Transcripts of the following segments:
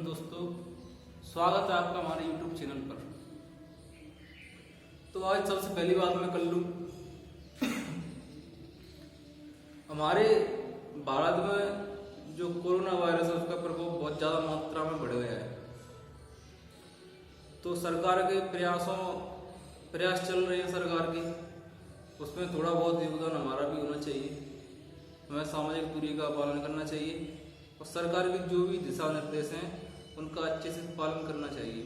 नमस्कार दोस्तों, स्वागत है आपका हमारे YouTube चैनल पर। तो आज सबसे पहली बात मैं कर लूँ, हमारे भारत में जो कोरोना वायरस है उसका प्रकोप बहुत ज़्यादा मात्रा में बढ़ गया है। तो सरकार के प्रयास चल रहे हैं सरकार की, उसमें थोड़ा बहुत योगदान हमारा भी होना चाहिए। हमें सामाजिक दूरी का पालन करना चाहिए और सरकार के जो भी दिशा निर्देश हैं उनका अच्छे से पालन करना चाहिए।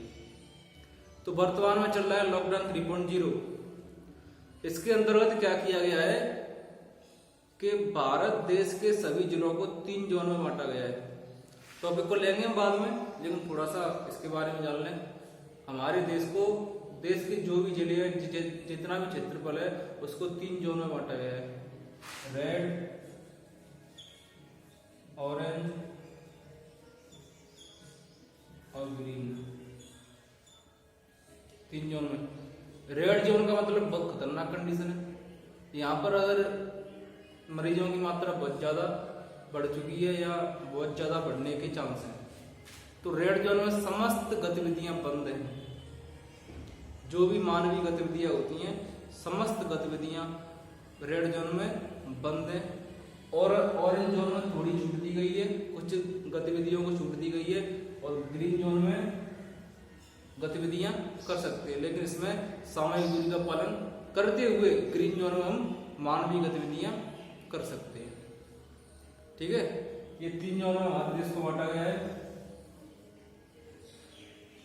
तो वर्तमान में चल रहा है लॉकडाउन 3.0। इसके अंतर्गत क्या किया गया है कि भारत देश के सभी जिलों को 3 जोन में बांटा गया है। टॉपिक को लेंगे हम बाद में, लेकिन थोड़ा सा इसके बारे में जान लें। हमारे देश के जो भी जिले हैं, जितना भी क्षेत्रफल है, उसको 3 जोन में बांटा गया है। रेड, ऑरेंज और ग्रीन, 3 जोन में। रेड जोन का मतलब बहुत खतरनाक कंडीशन है। यहाँ पर अगर मरीजों की मात्रा बहुत ज़्यादा बढ़ चुकी है या बहुत ज़्यादा बढ़ने के चांस हैं, तो रेड जोन में समस्त गतिविधियां बंद हैं। जो भी मानवीय गतिविधियां होती हैं, समस्त गतिविधियां रेड जोन में बंद हैं। और ऑरेंज जोन में थोड़ी छूट दी गई है, कुछ गतिविधियों को छूट दी गई है। और ग्रीन जोन में गतिविधियां कर सकते हैं, लेकिन इसमें सामाजिक दूरी का पालन करते हुए ग्रीन जोन में हम मानवीय गतिविधियां कर सकते हैं। ठीक है, ये 3 जोन में हमारे देश को बांटा गया है।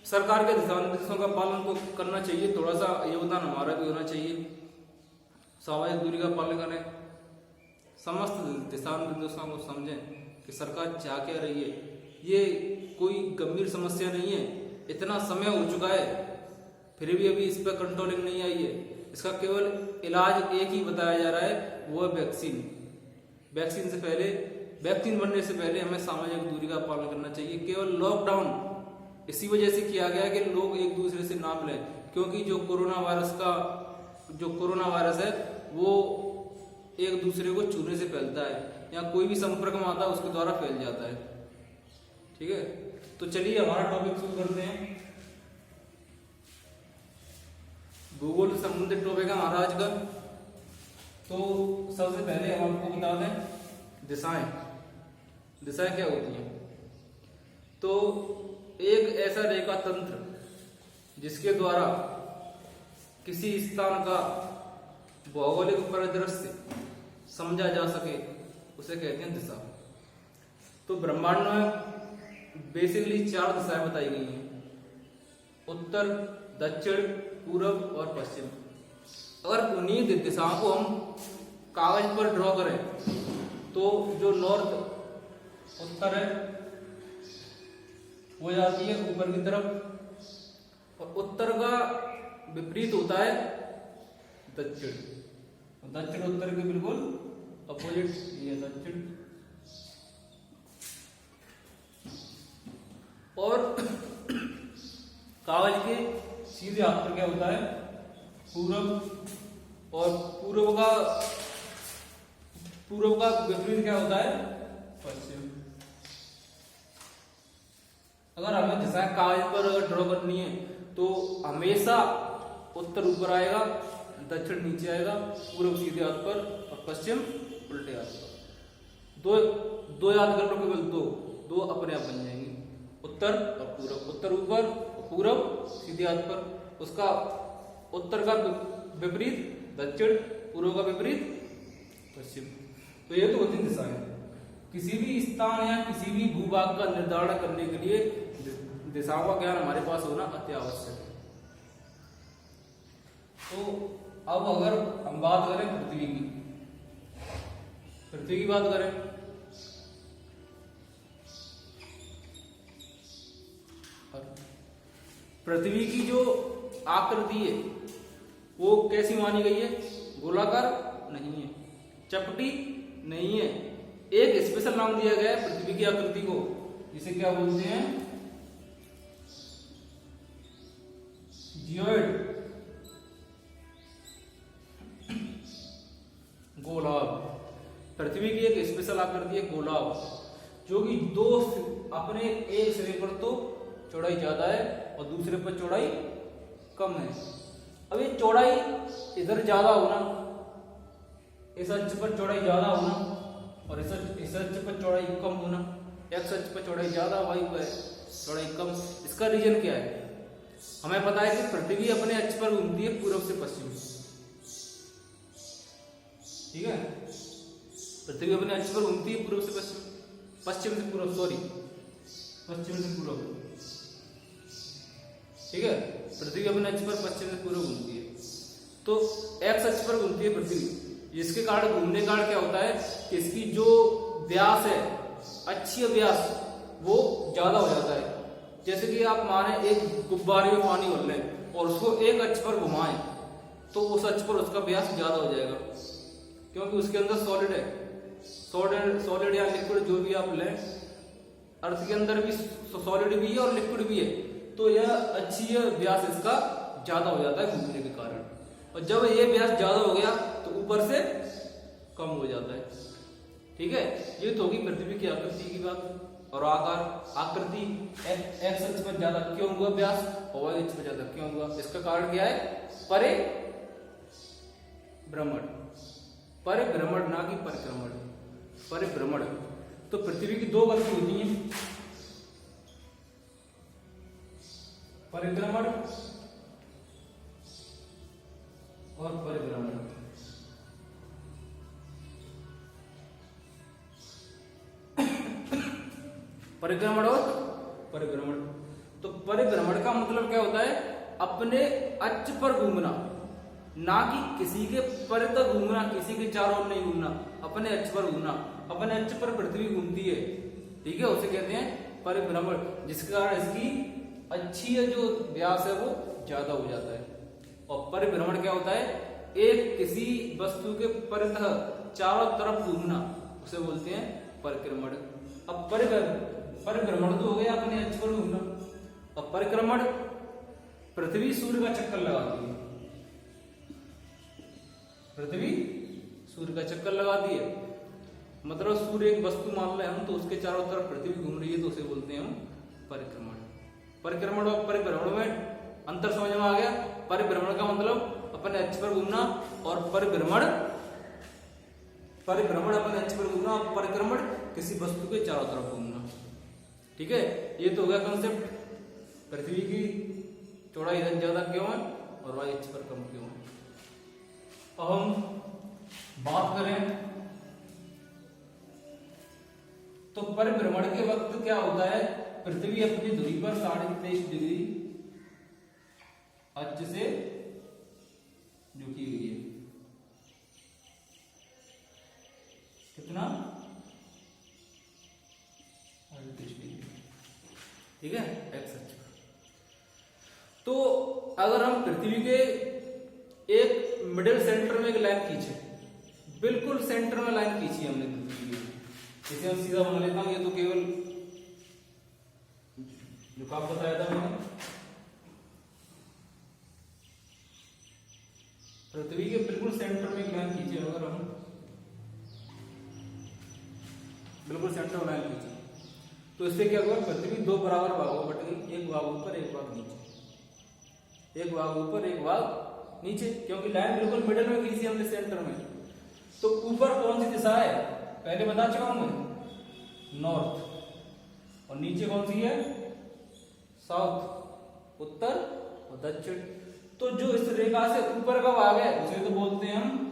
सरकार के दिशा निर्देशों का पालन तो करना चाहिए, थोड़ा सा योगदान हमारा भी होना चाहिए। सामाजिक दूरी का पालन करें, समस्त दिशा निर्देशों को समझें कि सरकार चाह क्या रही है। ये कोई गंभीर समस्या नहीं है, इतना समय हो चुका है फिर भी अभी इस पर कंट्रोलिंग नहीं आई है। इसका केवल इलाज एक ही बताया जा रहा है, वो है वैक्सीन। वैक्सीन बनने से पहले हमें सामाजिक दूरी का पालन करना चाहिए। केवल लॉकडाउन इसी वजह से किया गया कि लोग एक दूसरे से ना मिलें, क्योंकि जो कोरोना वायरस है वो एक दूसरे को छूने से फैलता है, या कोई भी संपर्क में आता है उसके द्वारा फैल जाता है। ठीक है, तो चलिए हमारा टॉपिक शुरू करते हैं। भूगोल से संबंधित टॉपिक है हमारा आज का। तो सबसे पहले हम आपको बता दें दिशाएं क्या होती हैं। तो एक ऐसा रेखा तंत्र जिसके द्वारा किसी स्थान का भौगोलिक परिदृश्य समझा जा सके, उसे कहते हैं दिशा। तो ब्रह्मांड में बेसिकली 4 दिशाएं बताई गई हैं: उत्तर, दक्षिण, पूर्व और पश्चिम। अगर उन्हीं दिशाओं को हम कागज पर ड्रॉ करें तो जो नॉर्थ उत्तर है वो जाती है ऊपर की तरफ, और उत्तर का विपरीत होता है दक्षिण। दक्षिण उत्तर के बिल्कुल अपोजिट, ये दक्षिण। और कागज के सीधे हाथ पर क्या होता है? पूर्व। और पूर्व का विपरीत क्या होता है? पश्चिम। अगर हमें दिशा कागज पर अगर ड्रॉ करनी है तो हमेशा उत्तर ऊपर आएगा, दक्षिण नीचे आएगा, पूर्व सीधे हाथ पर और पश्चिम उल्टे हाथ पर। दो याद कर लो, केवल दो अपने आप बन जाएंगे, उत्तर और पूर्व। उत्तर ऊपर, पूर्व सीधे हाथ पर, उसका उत्तर का विपरीत दक्षिण, पूर्व का विपरीत पश्चिम। तो ये तो होती दिशाएं। किसी भी स्थान या किसी भी भूभाग का निर्धारण करने के लिए दिशाओं का ज्ञान हमारे पास होना अति आवश्यक है। तो अब अगर हम बात करें पृथ्वी की बात करें, पृथ्वी की जो आकृति है वो कैसी मानी गई है? गोलाकार नहीं है, चपटी नहीं है। एक स्पेशल नाम दिया गया है पृथ्वी की आकृति को, जिसे क्या बोलते हैं? जियोइड, गोलाभ। पृथ्वी की एक स्पेशल आकृति है गोलाभ, जो कि अपने एक सिरे पर तो चौड़ाई ज्यादा है और दूसरे पर चौड़ाई कम है। अब ये चौड़ाई इधर ज्यादा होना, इस अक्ष पर चौड़ाई ज्यादा होना और इस अक्ष पर चौड़ाई कम होना, एक्स अक्ष पर चौड़ाई ज्यादा, वाई पर चौड़ाई कम। इसका रीजन क्या है? हमें पता है कि पृथ्वी अपने अक्ष पर घूमती है पूर्व से पश्चिम, ठीक है, पृथ्वी अपने अक्ष पर घूमती है पूर्व से पश्चिम, पश्चिम से पूर्व, सॉरी पश्चिम से पूर्व, ठीक है, पृथ्वी अपने अक्ष पर पश्चिम से पूर्व घूमती है। तो एक्स अक्ष पर घूमती है पृथ्वी, जिसके कारण घूमने के कारण क्या होता है कि इसकी जो व्यास है, अक्षीय व्यास, वो ज्यादा हो जाता है। जैसे कि आप माने एक गुब्बारे में पानी भर लें और उसको एक अक्ष पर घुमाएं तो उस अक्ष पर उसका व्यास ज्यादा हो जाएगा, क्योंकि उसके अंदर सॉलिड है, सॉलिड या लिक्विड जो भी आप लें, अर्थ के अंदर भी सॉलिड भी है और लिक्विड भी है, तो यह अक्षीय व्यास इसका ज्यादा हो जाता है घूमने के कारण। और जब ये व्यास ज्यादा हो गया तो ऊपर से कम हो जाता है, ठीक है। ये तो होगी पृथ्वी की आकृति की बात। और आकार, आकृति एक्स अक्ष पर ज्यादा क्यों हुआ व्यास और वाई अक्ष पर ज्यादा क्यों हुआ? इसका कारण क्या है? परिभ्रमण, परिभ्रमण ना कि परिक्रमण, परिभ्रमण। तो पृथ्वी की दो गति होती है, परिक्रमण और परिभ्रमण। परिक्रमण और परिभ्रमण। तो परिभ्रमण का मतलब क्या होता है? अपने अक्ष पर घूमना, ना कि किसी के परितः घूमना, किसी के चारों ओर नहीं घूमना, अपने अक्ष पर घूमना। अपने अक्ष पर पृथ्वी घूमती है, ठीक है, उसे कहते हैं परिभ्रमण, जिसके कारण इसकी अक्षीय जो व्यास है वो ज्यादा हो जाता है। और परिभ्रमण क्या होता है? एक किसी वस्तु के परितः चारों तरफ घूमना, उसे बोलते हैं परिक्रमण। अब परिभ्रमण तो हो गया अपने अक्ष पर घूमना, और परिक्रमण पृथ्वी सूर्य का चक्कर लगाती है, पृथ्वी सूर्य का चक्कर लगाती है, मतलब सूर्य एक वस्तु मान लें हम, तो उसके चारों तरफ पृथ्वी घूम रही है, तो उसे बोलते हैं हम परिक्रमण। परिक्रमण और परिभ्रमण में अंतर समझ में आ गया? परिभ्रमण का मतलब अपने अक्ष पर घूमना, और परिभ्रमण अपने अक्ष पर घूमना, और परिक्रमण किसी वस्तु के चारों तरफ घूमना, ठीक है। ये तो हो गया कंसेप्ट, पृथ्वी की चौड़ाई इधर ज्यादा क्यों है और वाई अक्ष पर कम क्यों है। अब हम बात करें तो परिभ्रमण के वक्त क्या होता है? पृथ्वी अपनी धुरी पर 23.5 डिग्री अक्ष से झुकी हुई है। कितना? 38 डिग्री, ठीक है, एक्स अक्ष पर। तो अगर हम पृथ्वी के एक मिडिल सेंटर में एक लाइन खींचे, बिल्कुल सेंटर में लाइन खींची हमने पृथ्वी की, इसे हम सीधा बना लेता हूं। ये तो केवल जो काम बताया था मैंने, पृथ्वी के बिल्कुल सेंटर में एक लाइन खींचे, अगर हम बिल्कुल सेंटर में लाइन खींचे तो इससे क्या हुआ? पृथ्वी दो बराबर भागों में बट गई, एक भाग ऊपर एक भाग नीचे, एक भाग ऊपर एक भाग नीचे, क्योंकि लाइन बिल्कुल मिडिल में खींची हमने सेंटर में। तो ऊपर कौन सी दिशा है? पहले बता चुका हूं मैं, नॉर्थ, और नीचे कौन सी है? साउथ, उत्तर और दक्षिण। तो जो इस रेखा से ऊपर का भाग है उसे तो बोलते हैं हम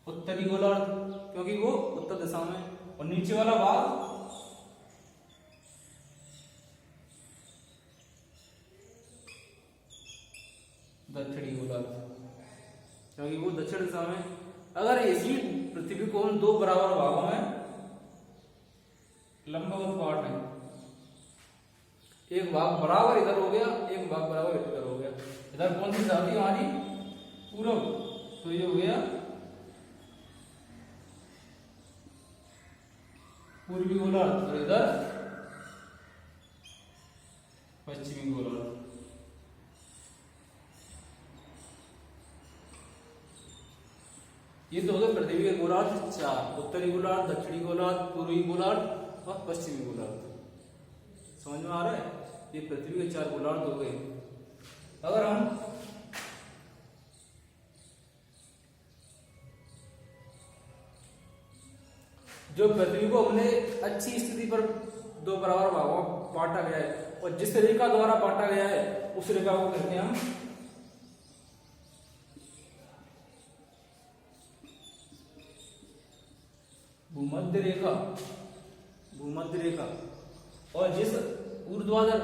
उत्तरी गोलार्ध, क्योंकि वो उत्तर दिशा में, और नीचे वाला भाग दक्षिणी गोलार्ध, क्योंकि वो दक्षिण दिशा में। अगर इसी पृथ्वी को हम दो बराबर भागों में लंबवत बांट दें, एक भाग बराबर इधर हो गया, एक भाग बराबर इधर हो गया, इधर कौन सी दिशा थी हमारी? पूर्व, तो ये हो गया पूर्वी गोलार्ध, और इधर पश्चिमी गोलार्ध। ये तो हो गए पृथ्वी के गोलार्ध चार, उत्तरी गोलार्ध, दक्षिणी गोलार्ध, पूर्वी गोलार्ध और पश्चिमी गोलार्ध। समझ में आ रहा है? ये पृथ्वी के चार गोलार्ध हो गए। अगर हम जो पृथ्वी को हमने अच्छी स्थिति पर दो बराबर भागों में बांटा गया है और जिस रेखा द्वारा बांटा गया है उस रेखा को कहते हैं हम भूमध्य रेखा। भूमध्य रेखा। और जिस ऊर्ध्वाधर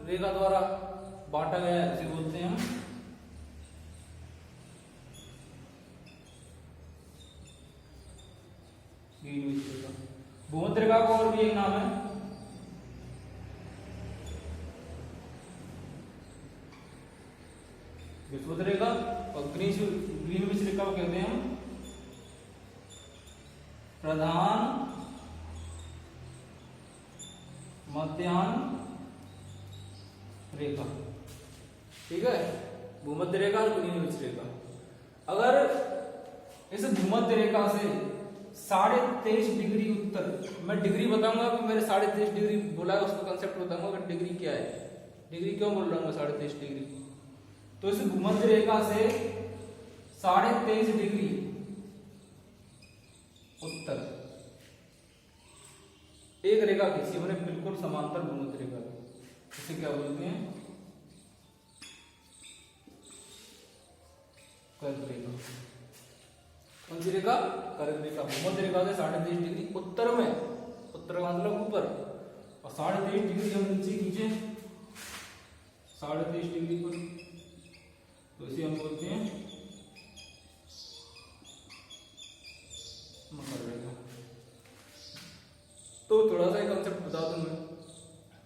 रेखा द्वारा बांटा गया है उसे बोलते हैं हम ग्रीनविच रेखा। भूमध्य रेखा का और भी एक नाम है विषुवत रेखा और ग्रीनविच रेखा को कहते हैं हम प्रधान मध्याह्न रेखा। ठीक है, भूमध्य रेखा और ग्रीनविच रेखा। अगर इस भूमध्य रेखा से 23.5 डिग्री उत्तर, मैं डिग्री बताऊंगा कि मेरे 23.5 डिग्री बोला है उसका कंसेप्ट बताऊंगा कि डिग्री क्या है, डिग्री क्यों बोल रहा हूँ 23.5 डिग्री। तो इस भूमध्य रेखा से 23.5 डिग्री उत्तर एक रेखा खींची हमने बिल्कुल समांतर भूमध्य रेखा, इसे क्या बोलते हैं कर्क रेखा। कौन सी रेखा? कर्क रेखा। भूमध्य रेखा से 23.5 डिग्री उत्तर में, उत्तर का मतलब ऊपर, और 23.5 डिग्री हम नीचे खींचे 23.5 डिग्री पर, तो इसे हम बोलते हैं मकर रेखा। तो थोड़ा सा कंसेप्ट बता दूं मैं,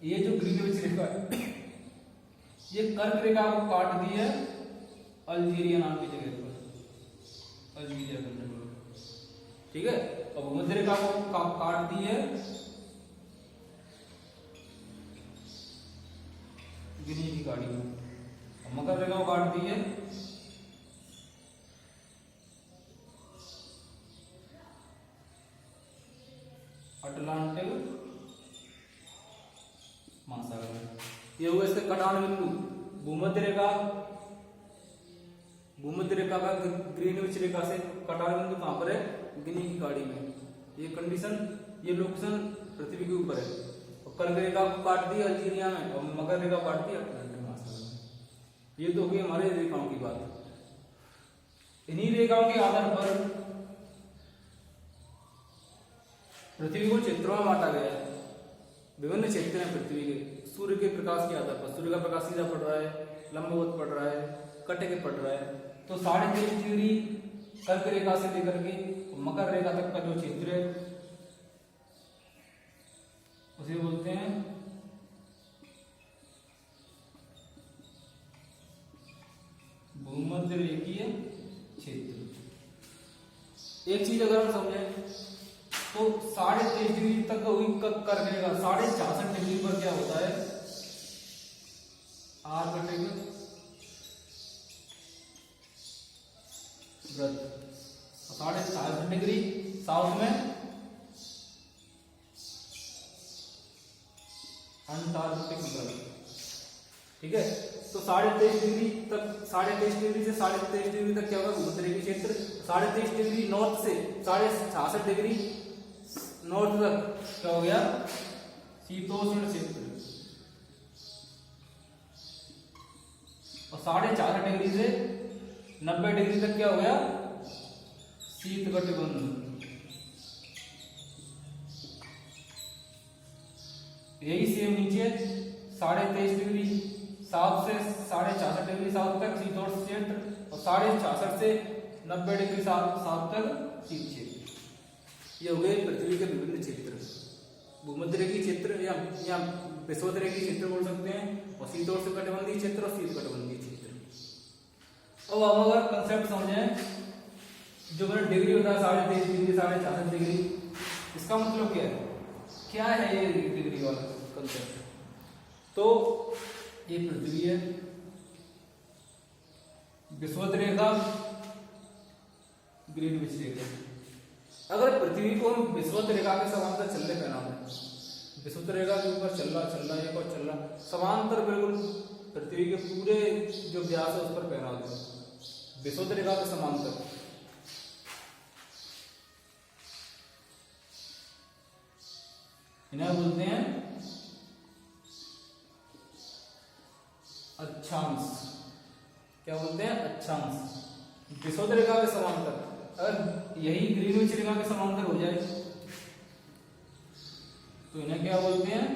ये जो ग्रीनविच रेखा है ये कर्क रेखा को काट दी है अल्जीरिया नाम की जगह पर, अल्जीरिया खंड में। ठीक है, और भूमध्य रेखा को काट दी है गिनी की खाड़ी में, और मकर रेखा को काट दी है अटलांटिक महासागर में। ये हुआ इसका कटान बिंदु। भूमध्य रेखा का ग्रीनविच रेखा से कटान बिंदु कहां पर है? गिनी की खाड़ी में। ये कंडीशन, ये लोकेशन पृथ्वी के ऊपर है। और कर्क रेखा को काट दी अल्जीरिया में और मकर रेखा काट दी अटलांटिक महासागर में। ये तो हो गई हमारे रेखाओं की बात। इन्हीं रेखाओं के आधार पर पृथ्वी को क्षेत्रों में बांटा गया है। विभिन्न क्षेत्र हैं पृथ्वी के सूर्य के प्रकाश के आधार पर। सूर्य का प्रकाश सीधा पड़ रहा है, लंबवत पड़ रहा है, कटे के पड़ रहा है। तो 23.5 डिग्री कर्क रेखा से लेकर के मकर रेखा तक का जो क्षेत्र है उसे बोलते हैं भूमध्य रेखीय क्षेत्र। एक चीज अगर हम समझें तो 23.5 डिग्री तक हुई कर्क रेखा, 66.5 डिग्री पर क्या होता है? आर कटेगा व्रत। 66.5 डिग्री साउथ में अंटार्कटिक व्रत। ठीक है, तो 23.5 डिग्री तक, 23.5 डिग्री से 23.5 डिग्री तक क्या होगा? भूमध्य रेखीय क्षेत्र। 23.5 डिग्री नॉर्थ से 66.5 डिग्री नॉर्थ तक क्या हो गया? शीतोष्ण क्षेत्र। और 66.5 डिग्री से 90 डिग्री तक क्या हो गया? शीतकटिबंध। यही सेम नीचे 23.5 डिग्री साउथ से 66.5 डिग्री साउथ तक शीतोष्ण क्षेत्र और 66.5 से 90 डिग्री साउथ तक शीत क्षेत्र। ये हो गए पृथ्वी के विभिन्न क्षेत्र। भूमध्य रेखीय क्षेत्र या विषुवत रेखीय क्षेत्र बोल सकते हैं, और शीतोष्ण कटिबंधीय क्षेत्र और शीत कटिबंधीय क्षेत्र। अब हम अगर कंसेप्ट समझें, जो मैंने डिग्री बताया 23.5 डिग्री 66.5 डिग्री, इसका मतलब क्या है? क्या है ये डिग्री वाला कंसेप्ट? तो ये पृथ्वी है, विषुवत रेखा ग्रीनविच रेखा। अगर पृथ्वी को हम विषुवत रेखा के समांतर चलने पहना दें, विषुवत रेखा के ऊपर चल रहा एक और चल रहा समांतर बिल्कुल पृथ्वी के पूरे जो व्यास है उस पर पहना दें विषुवत रेखा के समांतर, इन्हें बोलते हैं अक्षांश। क्या बोलते हैं? अक्षांश। विषुवत रेखा के समांतर, अगर यही ग्रीनविच रेखा के समांतर हो जाए तो इन्हें क्या बोलते हैं?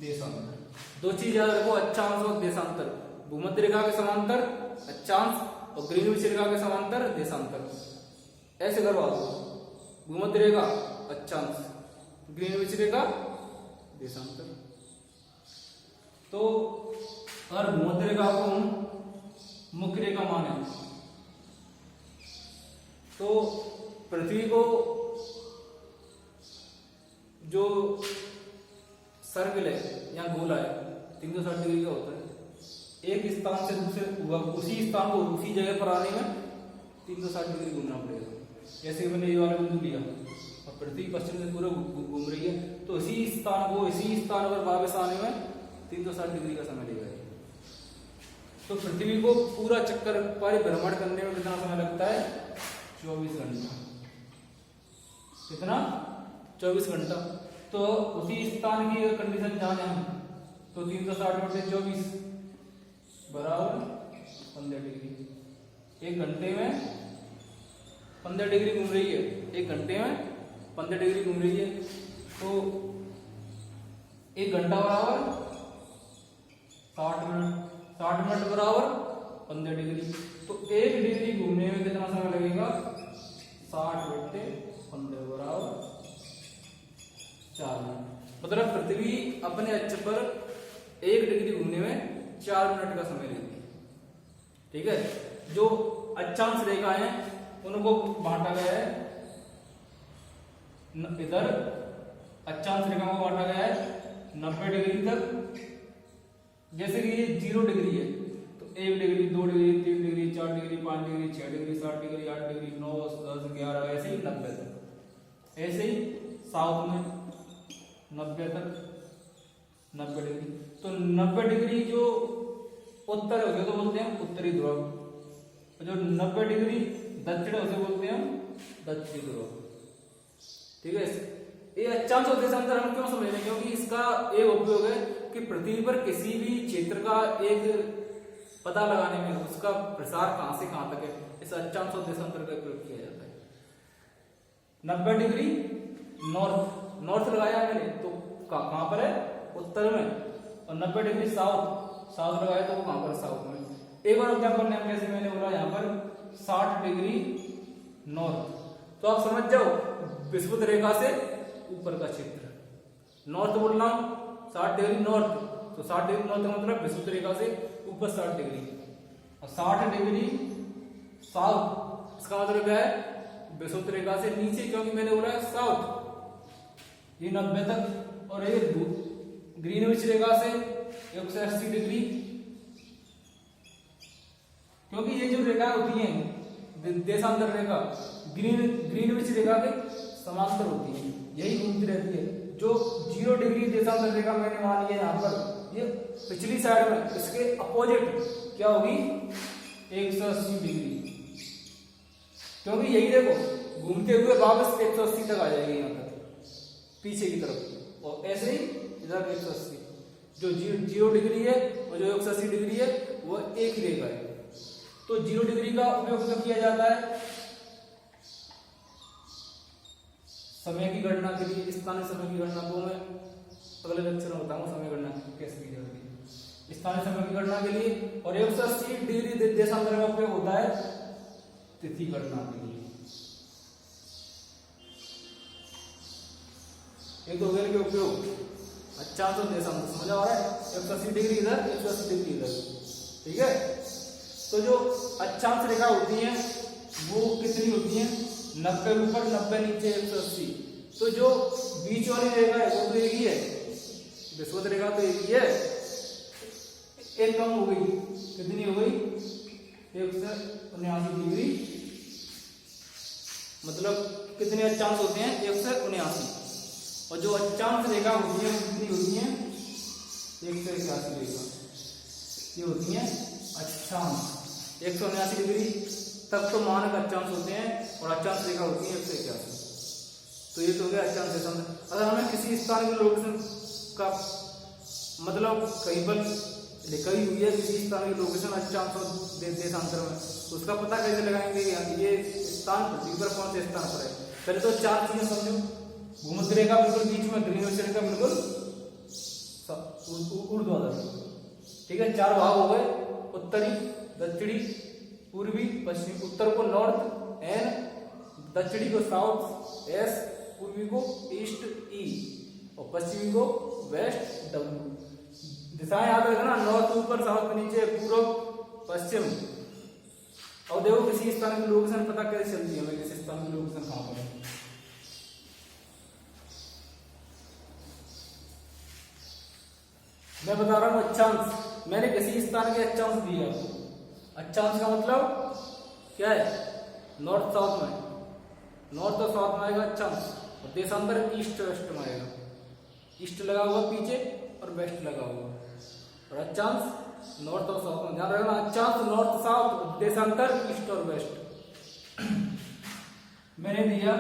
देशांतर। दो चीज याद रखो, अक्षांश और देशांतर। भूमध्य रेखा के समांतर अक्षांश और ग्रीनविच रेखा के समांतर देशांतर। ऐसे करवा दो, भूमध्य रेखा अक्षांश, ग्रीनविच रेखा देशांतर। तो अगर भूमध्य रेखा को हम मुख्य रेखा माने तो पृथ्वी को जो सर्कल है या गोला है 360 डिग्री का होता है, एक स्थान से दूसरे उसी स्थान को उसी जगह पर आने में 360 डिग्री घूमना पड़ेगा। जैसे मैंने ये वाला बिंदु लिया और पृथ्वी पश्चिम से पूरा घूम रही है तो इसी स्थान पर वापस आने में 360 डिग्री का समय लगेगा। तो पृथ्वी को पूरा चक्कर परिभ्रमण करने में कितना समय लगता है? 24 घंटा। कितना? 24 घंटा। तो उसी स्थान की अगर कंडीशन जाने हम तो 360/24 बराबर 15 डिग्री। एक घंटे में 15 डिग्री घूम रही है, एक घंटे में 15 डिग्री घूम रही है तो एक घंटा बराबर 60 मिनट, 60 मिनट बराबर 15 डिग्री। तो एक डिग्री घूमने में कितना समय लगेगा? 60/15 बराबर 4 मिनट। मतलब पृथ्वी अपने अक्ष पर 1 डिग्री घूमने में 4 मिनट का समय लेती है। ठीक है, जो अक्षांश रेखा है उनको बांटा गया है, इधर अक्षांश रेखा को बांटा गया है 90 डिग्री तक। जैसे कि ये 0 डिग्री है तो 1 degree, 2 degree, 3 degree, 4 degree, 5 degree, 6 degree, 7 degree, 8 degree, 9, 10, 11, ऐसे ही 90 तक। ऐसे ही साउथ में 90 तक, 90 डिग्री। तो 90 डिग्री जो उत्तर है उसे तो बोलते हैं उत्तरी ध्रुव, जो 90 डिग्री दक्षिण है उसे बोलते हैं दक्षिणी ध्रुव। ठीक है, ये अक्षांश और देशांतर हम क्यों समझ रहे हैं? क्योंकि इसका एक उपयोग है कि पृथ्वी पर किसी भी क्षेत्र का एक पता लगाने में उसका प्रसार कहां से कहां तक है, इस अक्षांश और देशांतर का उपयोग किया जाता है। 90 डिग्री नॉर्थ लगाया मैंने तो कहां पर है? उत्तर में। और 90 डिग्री साउथ लगाया तो वो कहां पर? साउथ में। एक और एग्जांपल ने जैसे मैंने बोला यहाँ पर 60 डिग्री नॉर्थ, तो आप समझ जाओ विषुवत रेखा से ऊपर का क्षेत्र। नॉर्थ बोल रहा हूं 60 डिग्री नॉर्थ, तो 60 डिग्री नॉर्थ मतलब विषुवत रेखा से ऊपर 60 डिग्री। और 60 डिग्री साउथ, इसका मतलब क्या है? विषुवत रेखा से नीचे, क्योंकि मैंने बोला है साउथ, ये 90 तक। और ये ग्रीनविच रेखा से 180 डिग्री, क्योंकि ये जो रेखा होती है देशांतर रेखा ग्रीनविच रेखा के समांतर होती है, यही घूमती रहती है। जो 0 डिग्री देशांतर रेखा मैंने मान लिया यहाँ पर, ये पिछली साइड में इसके अपोजिट क्या होगी? 180 डिग्री, क्योंकि यही देखो घूमते हुए वापस 180 तक आ जाएगी यहाँ तक पीछे की तरफ। और ऐसे ही इधर 180, जो 0 डिग्री है और जो 180 डिग्री है वो एक ही रेखा है। तो 0 डिग्री का उपयोग कब किया जाता है? समय की गणना के लिए, स्थानीय समय की गणना को मैं अगले लेक्चर में बताऊंगा समय गणना कैसे की जाती है, स्थानीय समय की गणना के लिए। और 180 डिग्री देशांतर का उपयोग होता है तिथि गणना के लिए। एक तो के उपयोग अक्षांश और देशांतर समझ आ रहा है? 180 डिग्री इधर, 180 डिग्री इधर। ठीक है, तो जो अक्षांश रेखा होती है वो कितनी होती है? 90 ऊपर, 90 नीचे, 180। तो जो बीच वाली रेखा है वो तो एक ही है, विषुवत रेखा तो एक ही है। एक कम हो गई, कितनी हो गई? 179 डिग्री, मतलब कितने अक्षांश होते हैं 179, और जो अक्षांश रेखा होती है वो कितनी होती है 181 रेखा, ये होती है अक्षांश। 179 डिग्री तक तो मानक अक्षांश होते हैं और अक्षांश रेखा होती है 181। तो ये तो हो गया अक्षांश रेखा। अगर हमें किसी स्थान के लोकेशन का मतलब कहीं पर लिखी हुई है किसी स्थान की लोकेशन अक्षांश और देशांतर में, तो उसका पता कैसे लगाएंगे ये स्थान पृथ्वी पर कौन से स्थान पर है। पहले तो चार चीजें समझो, भूमध्य रेखा बिल्कुल बीच में, ग्रीनिच रेखा बिल्कुल ऊर्ध्वाधर, ठीक है। चार भाग हो गए, उत्तरी, दक्षिणी, पूर्वी, पश्चिमी। उत्तर को नॉर्थ एन, दक्षिणी को साउथ एस, पूर्वी को ईस्ट ई, और पश्चिमी को वेस्ट डब्ल्यू। दिशाएं याद रखना, नॉर्थ ऊपर, साउथ नीचे, पूर्व पश्चिम। और देखो किसी स्थान की लोकेशन पता कैसे चलती है, हमें किसी स्थान की लोकेशन कहां पर है। मैं बता रहा हूं अक्षांश, मैंने किसी स्थान के अक्षांश दिए आपको। अक्षांश का मतलब क्या है, नॉर्थ साउथ में, नॉर्थ और साउथ में आएगा अक्षांश, और देशांतर ईस्ट वेस्ट में आएगा। ईस्ट लगा हुआ पीछे और वेस्ट लगा हुआ, और अक्षांश नॉर्थ और साउथ में। ध्यान रखना, अक्षांश नॉर्थ साउथ, देशांतर ईस्ट और वेस्ट। मैंने दिया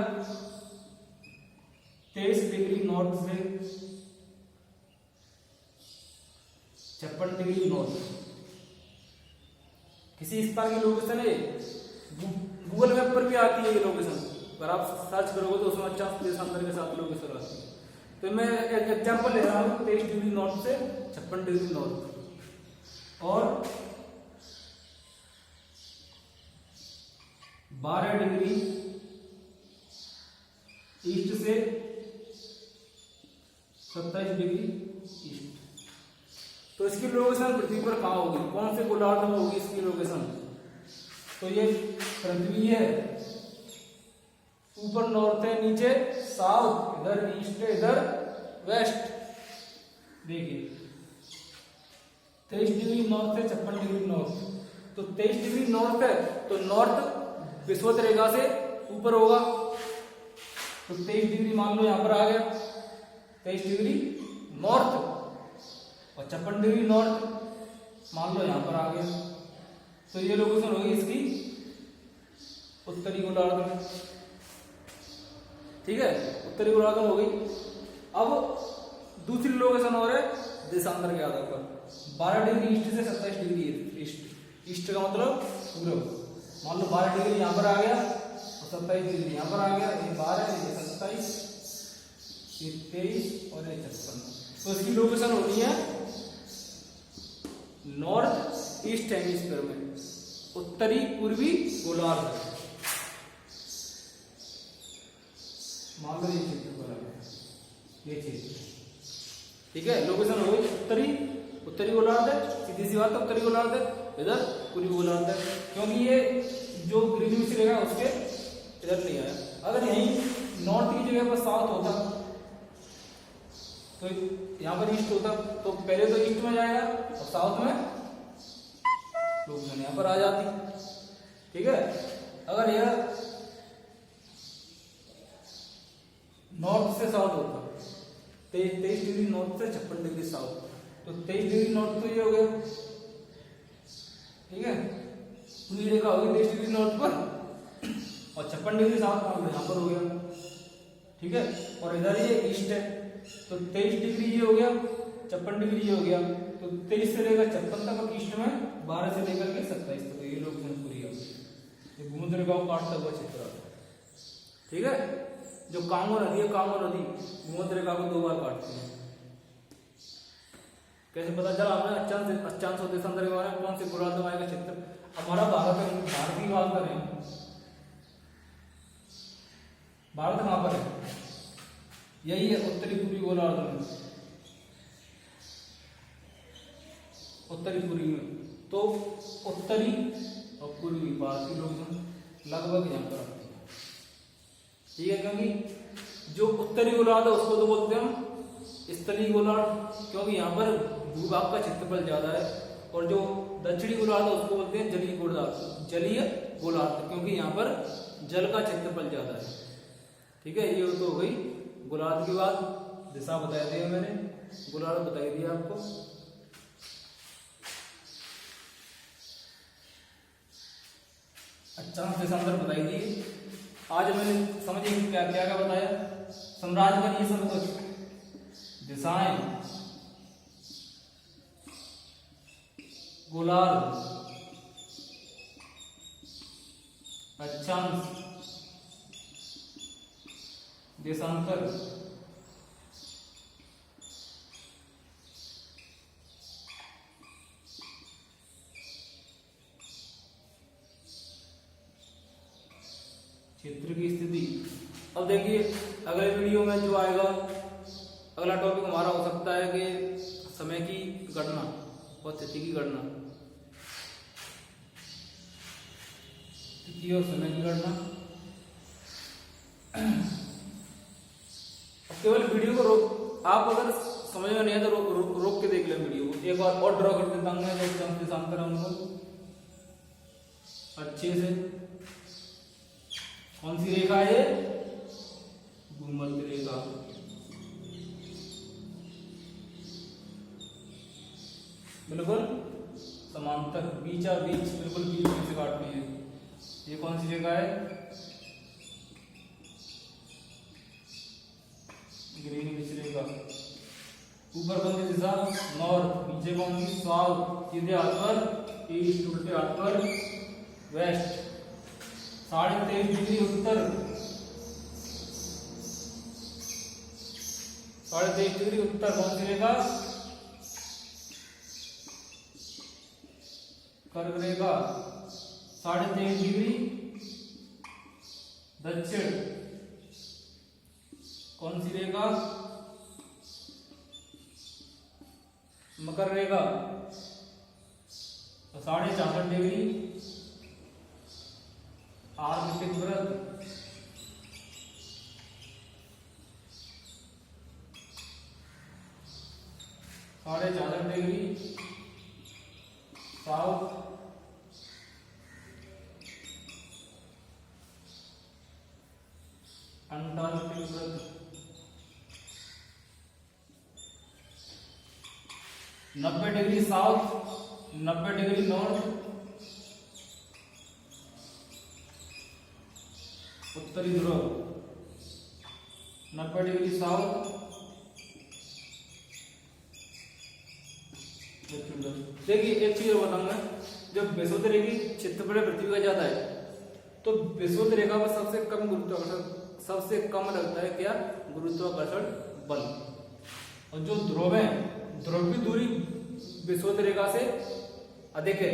23 डिग्री नॉर्थ से 56 डिग्री नॉर्थ। किसी स्थान की लोकेशन है, गूगल मैप पर भी आती है ये लोकेशन, अगर आप सर्च करोगे तो उसमें अक्षांश देशांतर के साथ लोकेशन आती है। तो मैं एक एग्जांपल ले रहा हूँ 23 डिग्री नॉर्थ से 56 डिग्री नॉर्थ, और 12 डिग्री ईस्ट से 27 डिग्री ईस्ट। तो इसकी लोकेशन पृथ्वी पर कहाँ होगी, कौन से गोलार्ध में होगी इसकी लोकेशन। तो ये पृथ्वी है, ऊपर नॉर्थ है, नीचे साउथ, इधर ईस्ट है, इधर वेस्ट। देखिए 23 डिग्री नॉर्थ है, 56 डिग्री नॉर्थ। तो 23 डिग्री नॉर्थ है तो नॉर्थ विषुवत रेखा से ऊपर होगा, तो 23 डिग्री मान लो यहां पर आ गया, 23 डिग्री नॉर्थ, और 56 डिग्री नॉर्थ मान लो यहां पर आ गया। तो ये लोकेशन होगी इसकी उत्तरी गोलार्ध में, ठीक है, उत्तरी गोलार्ध में हो गई। अब दूसरी लोकेशन और है देशांतर के आधार पर, 12 डिग्री ईस्ट से 27 डिग्री ईस्ट। ईस्ट का मतलब पूर्व। मान लो 12 डिग्री यहां पर आ गया और 27 डिग्री यहां पर आ गया, ये 12, ये 27, ये 23 और ये 56। तो इसकी लोकेशन होनी है नॉर्थ ईस्ट हेमिस्फीयर में, उत्तरी पूर्वी गोलार्ध। मान लो ये क्षेत्र पर, ये क्षेत्र, ठीक है। लोकेशन हो गई उत्तरी गोलार्ध है, सीधी सी बात है, उत्तरी गोलार्ध है, इधर पूर्वी गोलार्ध है, क्योंकि ये जो ग्रीनिच रेखा उसके इधर नहीं आया। अगर यही नॉर्थ की जगह पर साउथ होता तो यहाँ पर ईस्ट होता, तो पहले तो ईस्ट में जाएगा और साउथ में लोकेशन यहाँ पर आ जाती, ठीक है। अगर यह नॉर्थ से साउथ होता, 23 डिग्री नॉर्थ से 56 डिग्री साउथ, तो 23 डिग्री नॉर्थ तो ये हो गया, ठीक है। पूरी रेखा होगी 23 डिग्री नॉर्थ पर, और 56 डिग्री साउथ पर यहाँ पर हो गया, ठीक है। और इधर ये ईस्ट है, तो 23 डिग्री ये हो गया, 56 डिग्री ये हो गया, तो 23 से लेकर 56 तक ईस्ट में, 12 से लेकर के 27 तक ये लोकेशन पूरी है। ये भूमध्य रेखा को काटता हुआ क्षेत्र आता है, ठीक है। जो कांगो नदी है, कांगो नदी भूमध्य रेखा को 2 बार काटती है। कैसे पता चला हमने अक्षांश और देशांतर के बारे में, कौन से गोलार्ध में आएगा क्षेत्र। हमारा भारत है, भारत की बात करें, भारत कहां पर है, यही है उत्तरी पूर्वी गोलार्ध में, उत्तरी पूर्वी में। तो उत्तरी और पूर्वी भारत की लोकेशन लगभग यहाँ पर आती है, ठीक है। क्योंकि जो उत्तरी गोलार्ध है उसको तो बोलते हैं हम स्थलीय गोलार्ध, क्योंकि यहाँ पर भूभाग का क्षेत्रफल ज्यादा है, और जो दक्षिणी गोलार्ध उसको बोलते हैं जलीय गोलार्ध, जलीय गोलार्ध, क्योंकि यहाँ पर जल का क्षेत्रफल ज्यादा है। ठीक है, ये तो हो गई गोलार्ध की बात। दिशा बता दी है मैंने, गोलार्ध बताई दिया आपको। अच्छा, देशांतर बताई दी। आज मैंने समझिए क्या क्या क्या बताया। साम्राज्य का ये सब कुछ, दिशाएं, गोलार्ध, अक्षांश, देशांतर, क्षेत्र की स्थिति। अब देखिए अगले वीडियो में जो आएगा, अगला टॉपिक हमारा हो सकता है कि समय की गणना और तिथि की गणना, तिथि और समय की गणना। केवल वीडियो को रोक, आप अगर समझ में नहीं है तो रोक के देख ले वीडियो को। एक बार और ड्रॉ कर देता हूं मैं, देशांतर उनको अच्छे से। कौन सी रेखा है? भूमध्य रेखा। बिल्कुल समांतर, बीचा बीच, बिल्कुल बीच में से काटनी है। ये कौन सी रेखा है? ग्रीनिच रेखा। ऊपर कौन सी दिशा? नॉर्थ। नीचे कौन सी? साउथ। सीधे हाथ पर ईस्ट, उल्टे हाथ पर वेस्ट। 23.5 डिग्री उत्तर, 23.5 डिग्री उत्तर कौन सी रेखा? कर्क रेखा। 23.5 डिग्री दक्षिण कौन सी रेखा? मकर रेखा। 64.5 डिग्री आर्कटिक वृत्त। 64.5 डिग्री साउथ। अंटार्कटिक वृत्त। 90 डिग्री साउथ, 90 डिग्री नॉर्थ, उत्तरी ध्रुव। 90 डिग्री साउथ, देखिए एक चीज बताऊंगा, जब विषुवत रेखी क्षेत्रफल पृथ्वी का ज्यादा है तो विषुवत रेखा पर सबसे कम गुरुत्वाकर्षण, सबसे कम लगता है क्या? गुरुत्वाकर्षण बल। और जो ध्रुव है, ध्रुव की दूरी विषुवत रेखा से अधिक है,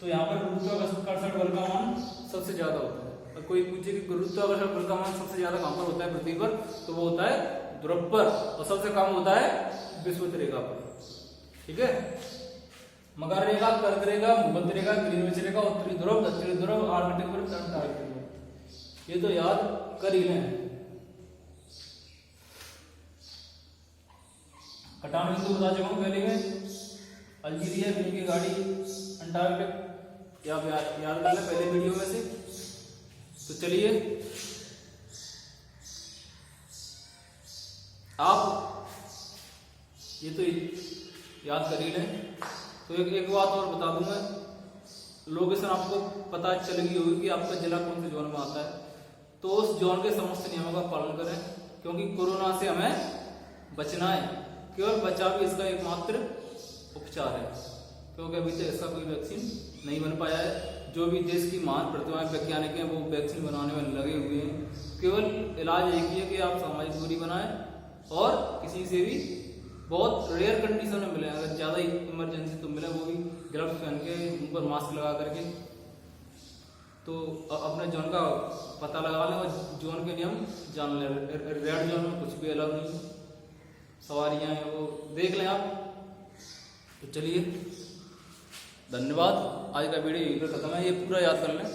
तो यहाँ पर गुरुत्वाकर्षण बल का मान सबसे ज्यादा होता है। और कोई पूछे कि गुरुत्वाकर्षण बल का मान सबसे ज्यादा कहां पर होता है पृथ्वी पर, तो वो होता है ध्रुव पर, और सबसे कम होता है विषुवत रेखा पर। ठीक है, मकर रेखा, कर्क रेखा, भूमध्य रेखा, ग्रीनिच रेखा, उत्तरी ध्रुव, दक्षिणी ध्रुव, आर्कटिक वृत्त, अंटार्कटिक वृत्त। ये तो याद कर ही लें। कटान बिंदु बता चुका हूं पहले में, अल्जीरिया, बिजली की गाड़ी, अंटार्कटिक, याद कर लें पहले वीडियो में से। तो चलिए आप ये तो याद कर ही लें। तो एक बात और बता दूंगा, लोकेशन आपको पता चल गई होगी कि आपका जिला कौन से जोन में आता है, तो उस जोन के समस्त नियमों का पालन करें, क्योंकि कोरोना से हमें बचना है। केवल बचाव ही इसका एकमात्र उपचार है, क्योंकि अभी तक इसका कोई वैक्सीन नहीं बन पाया है। जो भी देश की महान प्रतिभाएं वैज्ञानिक हैं वो वैक्सीन बनाने में लगे हुए हैं। केवल इलाज एक ही है कि आप सामाजिक दूरी बनाएं और किसी से भी बहुत रेयर कंडीशन में मिले, अगर ज्यादा इमरजेंसी तो मिले, वो भी ग्लव्स पहन के, मुंह पर मास्क लगा करके। तो अपने जोन का पता लगा लें और जोन के नियम जान लें। रेड जोन में कुछ भी अलग नहीं, सवारियां हैं वो देख लें आप। तो चलिए धन्यवाद, आज का वीडियो यहीं पर खत्म है। ये पूरा याद कर लें।